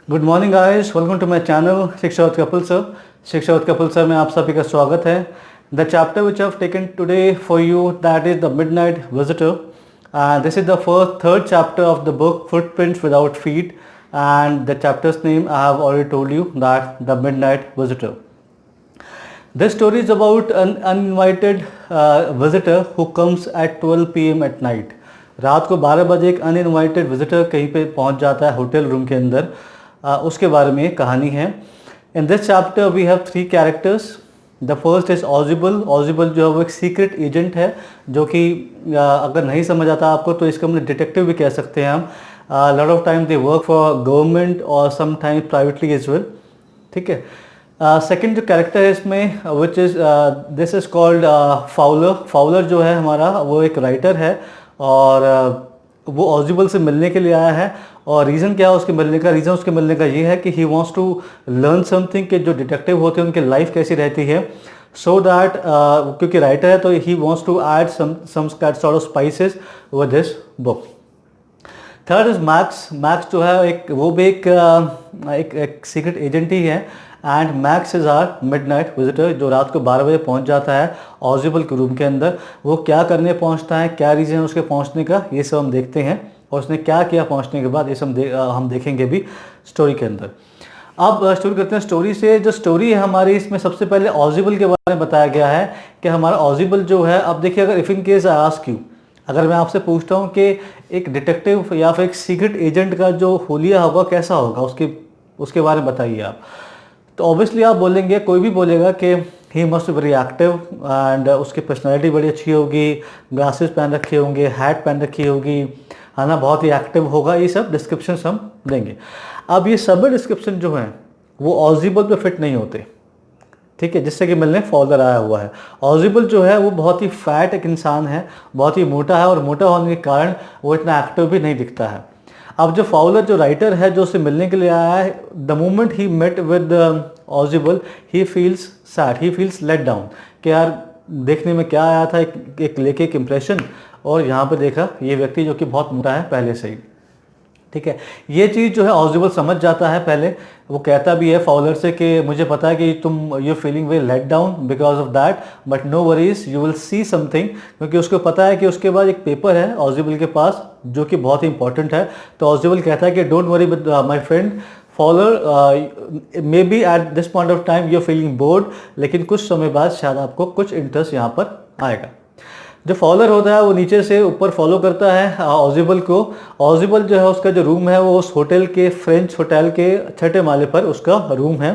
Good morning guys, welcome to my channel Shikshavat Kapil sir. Shikshavat Kapil sir में आप सभी का स्वागत है। The chapter which I have taken today for you that is the midnight visitor, and this is the third chapter of the book footprints without feet, and the chapters name I have already told you that the midnight visitor. This story is about an uninvited visitor who comes at 12 p.m. at night. रात को 12 बजे एक uninvited visitor कहीं पे पहुंच जाता है hotel room के अंदर. उसके बारे में कहानी है. In this chapter we have 3 characters. The first is Ausable. Ausable जो है वो एक सीक्रेट एजेंट है, जो कि अगर नहीं समझ आता आपको तो इसको हम डिटेक्टिव भी कह सकते हैं हम. Lot of time they work for government और समटाइम्स प्राइवेटली एज वेल. ठीक है. सेकेंड जो कैरेक्टर है इसमें which is this is called Fowler. Fowler जो है हमारा वो एक राइटर है और वो ऑजिबल से मिलने के लिए आया है. और रीज़न क्या है उसके मिलने का? रीज़न उसके मिलने का ये है कि he wants to learn something, कि जो डिटेक्टिव होते हैं उनकी लाइफ कैसी रहती है, सो दैट क्योंकि राइटर है तो he wants to add some sort of spices with this book. Third is Max. Max जो है एक वो भी एक सीक्रेट एजेंट ही है. And Max is our midnight visitor, जो रात को 12 बजे पहुंच जाता है ऑजिबल के रूम के अंदर. वो क्या करने पहुंचता है, क्या रीज़न है उसके पहुंचने का, ये सब हम देखते हैं. और उसने क्या किया पहुंचने के बाद, ये सब हम देखेंगे भी स्टोरी के अंदर. अब शुरू करते हैं स्टोरी से. जो स्टोरी है हमारी, इसमें सबसे पहले ऑजिबल के बारे में बताया गया है कि हमारा ऑजिबल जो है, अब देखिए अगर if in case I ask you, अगर मैं आपसे पूछता हूँ कि एक डिटेक्टिव या फिर एक सीक्रेट एजेंट का जो होलिया होगा कैसा होगा, उसके बारे में बताइए आप. तो ऑब्वियसली आप बोलेंगे, कोई भी बोलेगा कि he must be very active and उसकी पर्सनैलिटी बड़ी अच्छी होगी, ग्लासेस पहन रखे होंगे, हैट पहन रखी होगी, है ना, बहुत ही एक्टिव होगा. ये सब डिस्क्रिप्शन हम देंगे. अब ये सभी डिस्क्रिप्शन जो हैं वो ऑजिबल पे फिट नहीं होते. ठीक है, जिससे कि मिलने फॉलोअर आया हुआ है. ऑजिबल जो है वो बहुत ही फैट एक इंसान है, बहुत ही मोटा है, और मोटा होने के कारण वो इतना एक्टिव भी नहीं दिखता है. अब जो फाउलर जो राइटर है जो उससे मिलने के लिए आया है, the moment he met with Ausable he feels sad, he feels let down, कि यार देखने में क्या आया था, एक लेके एक इम्प्रेशन, और यहाँ पे देखा ये व्यक्ति जो कि बहुत मोटा है पहले से ही. ठीक है, ये चीज़ जो है ऑजिबल समझ जाता है. पहले वो कहता भी है फाउलर से कि मुझे पता है कि तुम you feeling very let down because of that, but no worries you will see something. क्योंकि उसको पता है कि उसके बाद एक पेपर है ऑजिबल के पास जो कि बहुत ही इंपॉर्टेंट है. तो ऑजिबल कहता है कि don't worry with my friend follower, may be at this point of time you feeling board, लेकिन कुछ समय बाद शायद आपको कुछ इंटरेस्ट यहाँ पर आएगा. जो फॉलोअर होता है वो नीचे से ऊपर फॉलो करता है ऑजिबल को. ऑजिबल जो है उसका जो रूम है वो उस होटल के, फ्रेंच होटल के 6ठे माले पर उसका रूम है.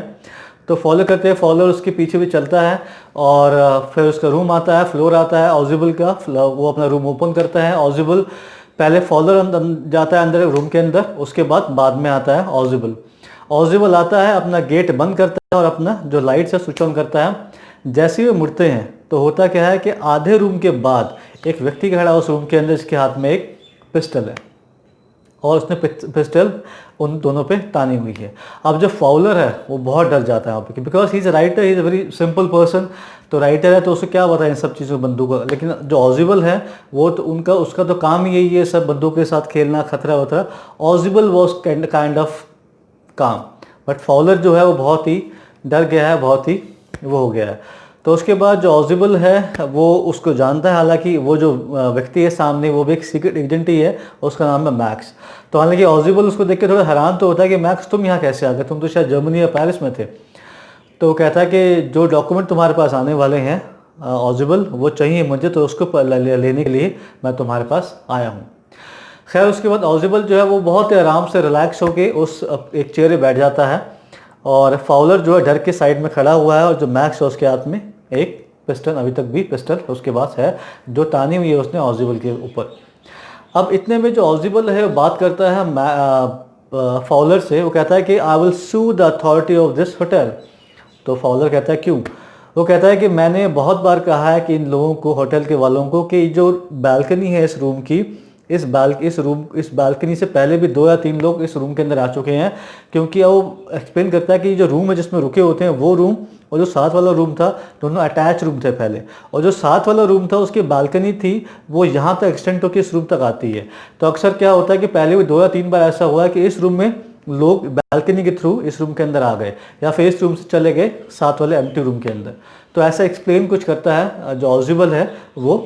तो फॉलो करते हैं, फॉलोअर उसके पीछे भी चलता है, और फिर उसका रूम आता है, फ्लोर आता है ऑजिबल का. वो अपना रूम ओपन करता है. ऑजिबल पहले फॉलोअर जाता है अंदर रूम के अंदर, उसके बाद में आता है ऑजिबल. ऑजिबल आता है, अपना गेट बंद करता है और अपना जो लाइट्स है स्विच ऑन करता है. जैसे ही वे मुड़ते हैं तो होता क्या है कि आधे रूम के बाद एक व्यक्ति खड़ा है उस रूम के अंदर, जिसके हाथ में एक पिस्टल है, और उसने पिस्टल उन दोनों पे तानी हुई है. अब जो फाउलर है वो बहुत डर जाता है वहाँ पे, because he is a writer, he is a very simple person. तो राइटर है तो उसे क्या पता इन सब चीज़ों में बंदूक का. लेकिन जो ऑजिबल है वो तो उसका तो काम ही यही है, सब बंदूक के साथ खेलना, खतरा वतरा. ऑजिबल वॉज काइंड ऑफ काम, बट फाउलर जो है वो बहुत ही डर गया है, बहुत ही वो हो गया है. तो उसके बाद जो ऑजिबल है वो उसको जानता है, हालांकि वो जो व्यक्ति है सामने वो भी एक सीक्रेट एजेंट ही है, उसका नाम है मैक्स. तो हालांकि ऑजिबल उसको देख के थोड़ा हैरान तो होता है कि मैक्स तुम यहाँ कैसे आ गए, तुम तो शायद जर्मनी या पेरिस में थे. तो वो कहता है कि जो डॉक्यूमेंट तुम्हारे पास आने वाले हैं ऑजिबल, वो चाहिए मुझे, तो उसको लेने के लिए मैं तुम्हारे पास आया हूँ. खैर उसके बाद ऑजिबल जो है वो बहुत ही आराम से रिलैक्स होके उस एक चेयर पे बैठ जाता है, और फाउलर जो है डर के साइड में खड़ा हुआ है, और जो मैक्स है उसके हाथ में एक पिस्टल, अभी तक भी पिस्टल उसके पास है, जो तानी हुई है उसने ऑजिबल के ऊपर. अब इतने में जो ऑजिबल है वो बात करता है फाउलर से. वो कहता है कि I will sue the authority of this hotel. तो फाउलर कहता है क्यों? वो कहता है कि मैंने बहुत बार कहा है कि इन लोगों को, होटल के वालों को, कि जो बैल्कनी है इस रूम की इस बालकनी से पहले भी 2 या 3 लोग इस रूम के अंदर आ चुके हैं, क्योंकि वो एक्सप्लेन करता है कि जो रूम है जिसमें रुके होते हैं वो रूम और जो साथ वाला रूम था दोनों अटैच रूम थे पहले, और जो साथ वाला रूम था उसकी बालकनी थी वो यहाँ तक एक्सटेंड होकर इस रूम तक आती है। तो अक्सर क्या होता है कि पहले भी 2 या 3 बार ऐसा हुआ है कि इस रूम में लोग बालकनी के थ्रू इस रूम के अंदर आ गए या फिर इस रूम से चले गए साथ वाले एम्प्टी रूम के अंदर। तो ऐसा एक्सप्लेन कुछ करता है जो ऑजिबल है वो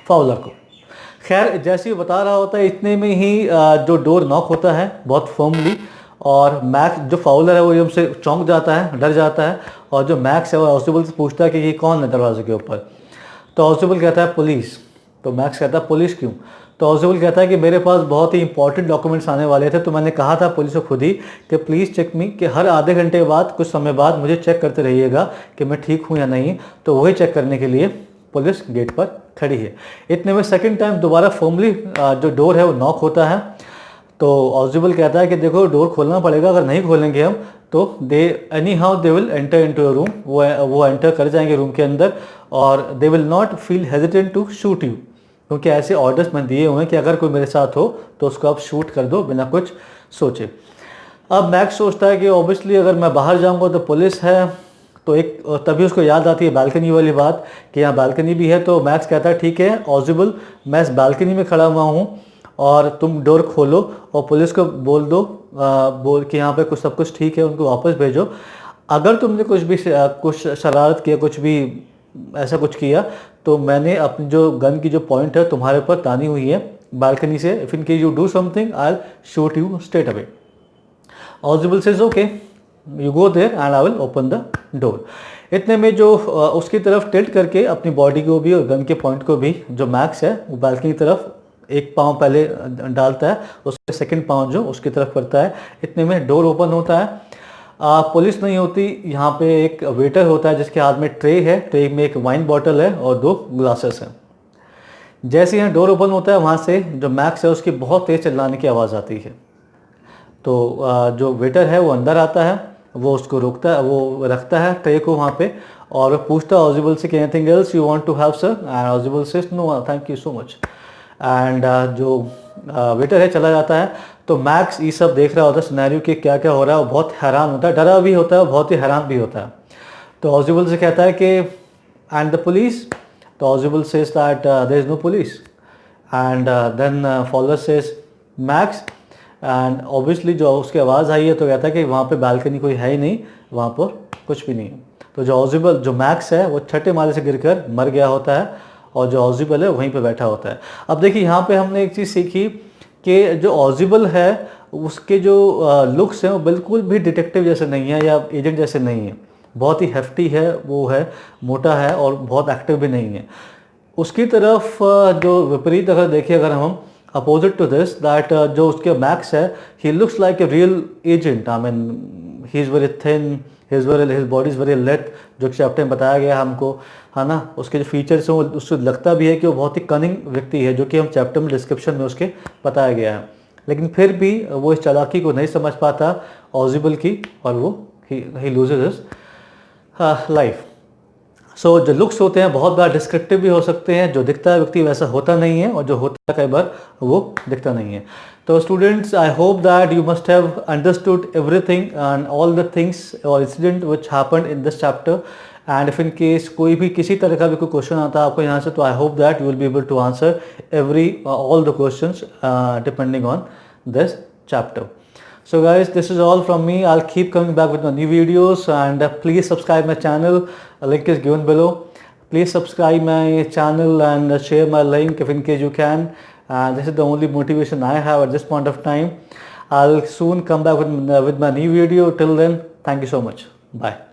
फाउलर को। खैर जैसे ही बता रहा होता है इतने में ही जो डोर नॉक होता है बहुत फर्मली, और मैक्स जो फाउलर है वो एकदम से चौंक जाता है, डर जाता है, और जो मैक्स है वो ऑजिबल से पूछता है कि ये कौन है दरवाजे के ऊपर। तो ऑजिबल कहता है पुलिस। तो मैक्स कहता है पुलिस क्यों? तो ऑजिबल कहता है कि मेरे पास बहुत ही इंपॉर्टेंट डॉक्यूमेंट्स आने वाले थे, तो मैंने कहा था पुलिस को खुद ही कि प्लीज़ चेक मी, कि हर आधे घंटे बाद कुछ समय बाद मुझे चेक करते रहिएगा कि मैं ठीक हूँ या नहीं। तो वही चेक करने के लिए पुलिस गेट पर खड़ी है। इतने में सेकंड टाइम दोबारा फॉर्मली जो डोर है वो नॉक होता है। तो ऑजिबल कहता है कि देखो डोर खोलना पड़ेगा, अगर नहीं खोलेंगे हम तो they anyhow they will enter into your room, वो एंटर कर जाएंगे रूम के अंदर, और they will not feel hesitant to shoot you, क्योंकि ऐसे ऑर्डर्स मैंने दिए हुए हैं कि अगर कोई मेरे साथ हो तो उसको आप शूट कर दो बिना कुछ सोचे। अब मैक्स सोचता है कि ऑब्वियसली अगर मैं बाहर जाऊंगा तो पुलिस है, तो एक तभी उसको याद आती है बालकनी वाली बात कि यहाँ बालकनी भी है। तो मैक्स कहता है ठीक है ऑजिबल, मैं इस बालकनी में खड़ा हुआ हूँ और तुम डोर खोलो और पुलिस को बोल दो बोल कि यहाँ पे कुछ सब कुछ ठीक है, उनको वापस भेजो। अगर तुमने कुछ शरारत किया, कुछ भी ऐसा कुछ किया, तो मैंने अपनी जो गन की जो पॉइंट है तुम्हारे ऊपर तानी हुई है बालकनी से, if in case you do something I will shoot you straight away. Ausable says okay you go there and I will open the door. इतने में जो उसकी तरफ टिल्ट करके अपनी बॉडी को भी और गन के पॉइंट को भी जो मैक्स है वो बालकनी की तरफ एक पाँव पहले डालता है, उसके सेकंड पाँव जो उसकी तरफ करता है। इतने में डोर ओपन होता है। पुलिस नहीं होती, यहाँ पे एक वेटर होता है जिसके हाथ में ट्रे है, ट्रे में एक वाइन बॉटल है और 2 ग्लासेस हैं। जैसे यहाँ डोर ओपन होता है वहाँ से जो मैक्स है उसकी बहुत तेज़ चिल्लाने की आवाज़ आती है। तो जो वेटर है वो अंदर आता है, वो उसको रोकता है, वो रखता है ट्रे को वहाँ पे, और पूछता है ऑजिबल से कि anything else you want to have sir, and Ausable says no thank you so much. And जो वेटर है चला जाता है। तो मैक्स ये सब देख रहा होता है सिनेरियो कि क्या क्या हो रहा है, वो बहुत हैरान होता है, डरा भी होता है और बहुत ही हैरान भी होता है। तो ऑजिबल से कहता है कि एंड द पुलिस। तो Ausable says that there is no police, and then Fowler says Max, and obviously जो उसकी आवाज़ आई है तो कहता है कि वहाँ पे बालकनी कोई है ही नहीं, वहाँ पर कुछ भी नहीं है। तो जो मैक्स है वो 6ठे माले से गिरकर मर गया होता है, और जो ऑजिबल है वहीं पे बैठा होता है। अब देखिए यहाँ पे हमने एक चीज़ सीखी कि जो ऑजिबल है उसके जो लुक्स हैं वो बिल्कुल भी डिटेक्टिव जैसे नहीं है या एजेंट जैसे नहीं है, बहुत ही हेफ्टी है, वो है मोटा है और बहुत एक्टिव भी नहीं है। उसकी तरफ जो विपरीत अगर देखें, अगर हम अपोजिट टू दिस दैट जो उसके मैक्स है he looks like a real agent. I mean he is very thin, his body is very late, जो चैप्टर में बताया गया हमको, है ना। उसके जो फीचर्स हैं वो उसको लगता भी है कि वो बहुत ही कनिंग व्यक्ति है, जो कि हम चैप्टर में डिस्क्रिप्शन में उसके बताया गया है। लेकिन फिर भी वो इस चालाकी को नहीं समझ पाता ऑजिबल की, और वो ही लूजेज हिज लाइफ। सो जो लुक्स होते हैं बहुत बार डिस्क्रिप्टिव भी हो सकते हैं, जो दिखता है व्यक्ति वैसा होता नहीं है, और जो होता है कई बार वो दिखता नहीं है। तो students, I hope that you must have understood everything and all the things और incident which happened in this chapter. And if in case कोई भी किसी तरह का भी कोई क्वेश्चन आता है आपको यहाँ से, तो I hope that you will be able to answer all the questions depending on this chapter. So guys, this is all from me. I'll keep coming back with my new videos, and please subscribe my channel. A link is given below. Please subscribe my channel and share my link if in case you can. This is the only motivation I have at this point of time. I'll soon come back with my new video. Till then, thank you so much. Bye.